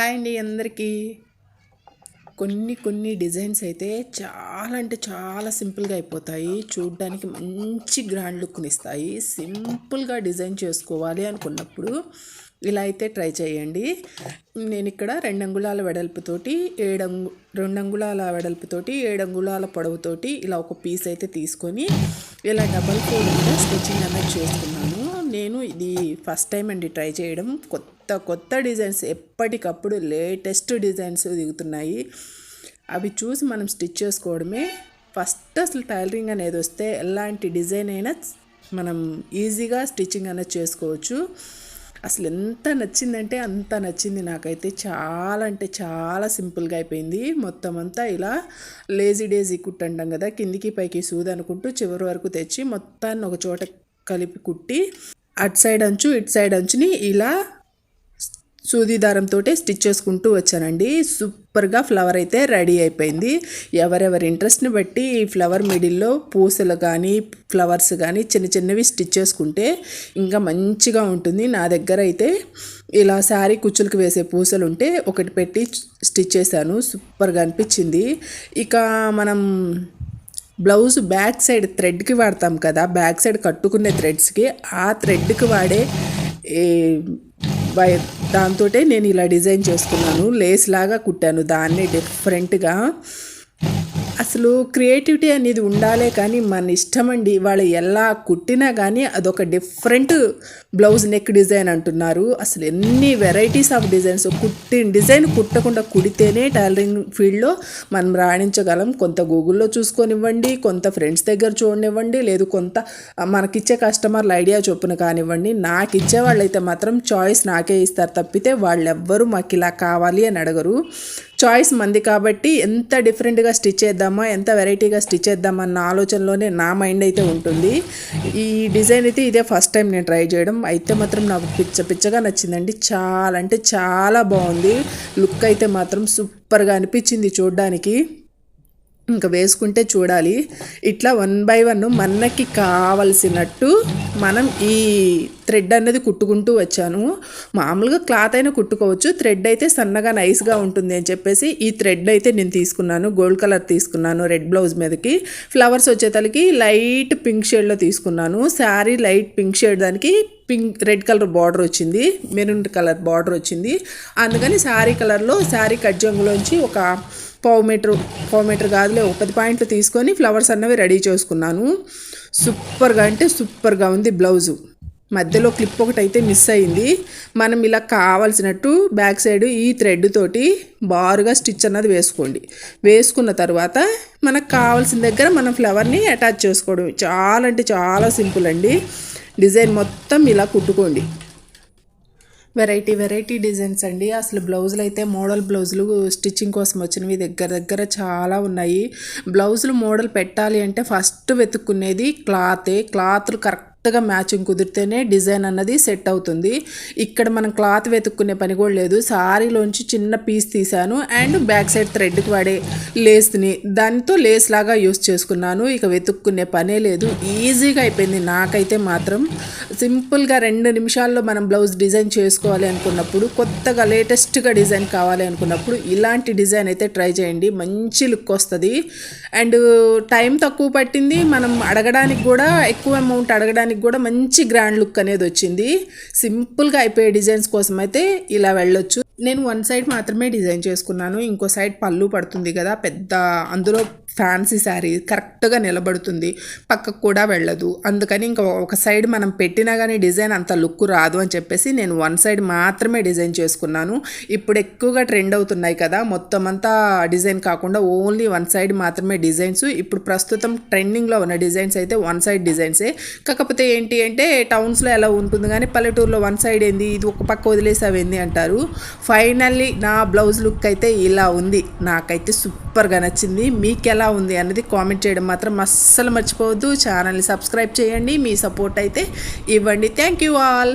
Hi అండి అందరికీ. కొన్ని డిజైన్స్ అయితే చాలా అంటే చాలా సింపుల్గా అయిపోతాయి. చూడడానికి మంచి గ్రాండ్ లుక్ని ఇస్తాయి. సింపుల్గా డిజైన్ చేసుకోవాలి అనుకున్నప్పుడు ఇలా అయితే ట్రై చేయండి. నేను ఇక్కడ 2 అంగుళాల వెడల్పుతోటి 2 అంగుళాల వెడల్పుతోటి 7 అంగుళాల పొడవుతోటి ఇలా ఒక పీస్ అయితే తీసుకొని ఇలా డబల్ ఫోల్డ్గా స్టిచ్చింగ్ అనేది చేసుకున్నాను. నేను ఇది ఫస్ట్ టైం అండి ట్రై చేయడం. కొత్త డిజైన్స్ ఎప్పటికప్పుడు లేటెస్ట్ డిజైన్స్ దిగుతున్నాయి. అవి చూసి మనం స్టిచ్ చేసుకోవడమే. ఫస్ట్ అసలు టైలరింగ్ అనేది వస్తే ఎలాంటి డిజైన్ అయినా మనం ఈజీగా స్టిచ్చింగ్ అనేది చేసుకోవచ్చు. అసలు ఎంత నచ్చిందంటే అంత నచ్చింది నాకైతే. చాలా అంటే చాలా సింపుల్గా అయిపోయింది. మొత్తం అంతా ఇలా లేజీ డేజీ కుట్టు అంటాం కదా, కిందికి పైకి సూది అనుకుంటూ చివరి వరకు తెచ్చి మొత్తాన్ని ఒక చోట కలిపి కుట్టి అటు సైడ్ అంచు ఇటు సైడ్ అంచుని ఇలా సూది దారంతో స్టిచ్ చేసుకుంటూ వచ్చానండి. సూపర్గా ఫ్లవర్ అయితే రెడీ అయిపోయింది. ఎవరెవరి ఇంట్రెస్ట్ని బట్టి ఈ ఫ్లవర్ మిడిల్లో పూసలు కానీ ఫ్లవర్స్ కానీ చిన్నవి స్టిచ్ చేసుకుంటే ఇంకా మంచిగా ఉంటుంది. నా దగ్గర అయితే ఇలా శారీ కుచ్చులకు వేసే పూసలు ఉంటే ఒకటి పెట్టి స్టిచ్ చేశాను. సూపర్గా అనిపించింది. ఇక మనం బ్లౌజ్ బ్యాక్ సైడ్ థ్రెడ్కి వాడతాం కదా, బ్యాక్ సైడ్ కట్టుకునే థ్రెడ్స్కి ఆ థ్రెడ్కి వాడే దాంతో నేను ఇలా డిజైన్ చేసుకున్నాను. లేస్ లాగా కుట్టాను దాన్ని డిఫరెంట్గా. అసలు క్రియేటివిటీ అనేది ఉండాలే కానీ మన ఇష్టం అండి. వాళ్ళు ఎలా కుట్టినా కానీ అదొక డిఫరెంట్ బ్లౌజ్ నెక్ డిజైన్ అంటున్నారు. అసలు ఎన్ని వెరైటీస్ ఆఫ్ డిజైన్స్. డిజైన్ కుట్టకుండా కుడితేనే టైలరింగ్ ఫీల్డ్లో మనం రాణించగలం. కొంత గూగుల్లో చూసుకొనివ్వండి, కొంత ఫ్రెండ్స్ దగ్గర చూడనివ్వండి, లేదు కొంత మనకిచ్చే కస్టమర్ల ఐడియా చొప్పున కానివ్వండి. నాకు ఇచ్చే వాళ్ళైతే మాత్రం చాయిస్ నాకే ఇస్తారు తప్పితే వాళ్ళెవ్వరూ మాకు ఇలా కావాలి అని అడగరు. చాయిస్ మంది కాబట్టి ఎంత డిఫరెంట్గా స్టిచ్ చేద్దామా, ఎంత వెరైటీగా స్టిచ్ చేద్దామా అన్న ఆలోచనలోనే నా మైండ్ అయితే ఉంటుంది. ఈ డిజైన్ అయితే ఇదే ఫస్ట్ టైం నేను ట్రై చేయడం. అయితే మాత్రం నాకు పిచ్చగా నచ్చిందండి. చాలా అంటే చాలా బాగుంది. లుక్ అయితే మాత్రం సూపర్గా అనిపించింది చూడడానికి. ఇంకా వేసుకుంటే చూడాలి. ఇట్లా 1 by 1 మనకి కావలసినట్టు మనం ఈ థ్రెడ్ అనేది కుట్టుకుంటూ వచ్చాను. మామూలుగా క్లాత్ అయినా కుట్టుకోవచ్చు, థ్రెడ్ అయితే సన్నగా నైస్గా ఉంటుంది అని చెప్పేసి ఈ థ్రెడ్ అయితే నేను తీసుకున్నాను. గోల్డ్ కలర్ తీసుకున్నాను రెడ్ బ్లౌజ్ మీదకి. ఫ్లవర్స్ వచ్చేతలకి లైట్ పింక్ షేడ్లో తీసుకున్నాను. శారీ లైట్ పింక్ షేడ్, దానికి రెడ్ కలర్ బార్డర్ వచ్చింది, మెరూన్ కలర్ బార్డర్ వచ్చింది. అందుకని శారీ కలర్లో శారీ కట్జంగులోంచి ఒక పావు మీటర్ కాదులే 10 పాయింట్లు తీసుకొని ఫ్లవర్స్ అన్నవి రెడీ చేసుకున్నాను. సూపర్గా అంటే సూపర్గా ఉంది బ్లౌజు. మధ్యలో క్లిప్ ఒకటి అయితే మిస్ అయింది. మనం ఇలా కావాల్సినట్టు బ్యాక్ సైడ్ ఈ థ్రెడ్ తోటి బారుగా స్టిచ్ అన్నది వేసుకోండి. వేసుకున్న తర్వాత మనకు కావాల్సిన దగ్గర మనం ఫ్లవర్ని అటాచ్ చేసుకోవడం. చాలా అంటే చాలా సింపుల్ అండి. డిజైన్ మొత్తం ఇలా కుట్టుకోండి. వెరైటీ డిజైన్స్ అండి. అసలు బ్లౌజులు అయితే మోడల్ బ్లౌజులు స్టిచ్చింగ్ కోసం వచ్చినవి దగ్గర చాలా ఉన్నాయి. బ్లౌజులు మోడల్ పెట్టాలి అంటే ఫస్ట్ వెతుక్కునేది క్లాత్లు కరెక్ట్గా మ్యాచింగ్ కుదిరితేనే డిజైన్ అన్నది సెట్ అవుతుంది. ఇక్కడ మనం క్లాత్ వెతుక్కునే పని కూడా లేదు. సారీలోంచి చిన్న పీస్ తీసాను అండ్ బ్యాక్ సైడ్ థ్రెడ్కి వాడే లేస్ని దానితో లేస్ లాగా యూస్ చేసుకున్నాను. ఇక వెతుక్కునే పనే లేదు. ఈజీగా అయిపోయింది. నాకైతే మాత్రం సింపుల్గా 2 నిమిషాల్లో మనం బ్లౌజ్ డిజైన్ చేసుకోవాలి అనుకున్నప్పుడు, కొత్తగా లేటెస్ట్గా డిజైన్ కావాలి అనుకున్నప్పుడు ఇలాంటి డిజైన్ అయితే ట్రై చేయండి. మంచి లుక్ వస్తుంది అండ్ టైం తక్కువ పట్టింది. మనం అడగడానికి కూడా ఎక్కువ అమౌంట్ అడగడానికి కూడా మంచి గ్రాండ్ లుక్ అనేది వచ్చింది. సింపుల్గా అయిపోయే డిజైన్స్ కోసం అయితే ఇలా వెళ్ళొచ్చు. నేను 1 సైడ్ మాత్రమే డిజైన్ చేసుకున్నాను. ఇంకో సైడ్ పళ్ళు పడుతుంది కదా పెద్ద, అందులో ఫ్యాన్సీ శారీ కరెక్ట్గా నిలబడుతుంది, పక్కకు కూడా వెళ్ళదు. అందుకని ఇంకా ఒక సైడ్ మనం పెట్టినా కానీ డిజైన్ అంత లుక్ రాదు అని చెప్పేసి నేను 1 సైడ్ మాత్రమే డిజైన్ చేసుకున్నాను. ఇప్పుడు ఎక్కువగా ట్రెండ్ అవుతున్నాయి కదా, మొత్తం అంతా డిజైన్ కాకుండా ఓన్లీ 1 సైడ్ మాత్రమే డిజైన్స్. ఇప్పుడు ప్రస్తుతం ట్రెండింగ్లో ఉన్న డిజైన్స్ అయితే 1 సైడ్ డిజైన్సే. కాకపోతే ఏంటి అంటే టౌన్స్లో ఎలా ఉంటుంది కానీ పల్లెటూరులో 1 సైడ్ ఏంది, ఇది ఒక పక్క వదిలేసావేంది అంటారు. ఫైనల్లీ నా బ్లౌజ్ లుక్ అయితే ఇలా ఉంది. నాకైతే సూపర్గా నచ్చింది. మీకు ఎలా ఉంది అన్నది కామెంట్ చేయడం మాత్రం అస్సలు మర్చిపోవద్దు. ఛానల్ని సబ్స్క్రైబ్ చేయండి. మీ సపోర్ట్ అయితే ఇవ్వండి. Thank you all.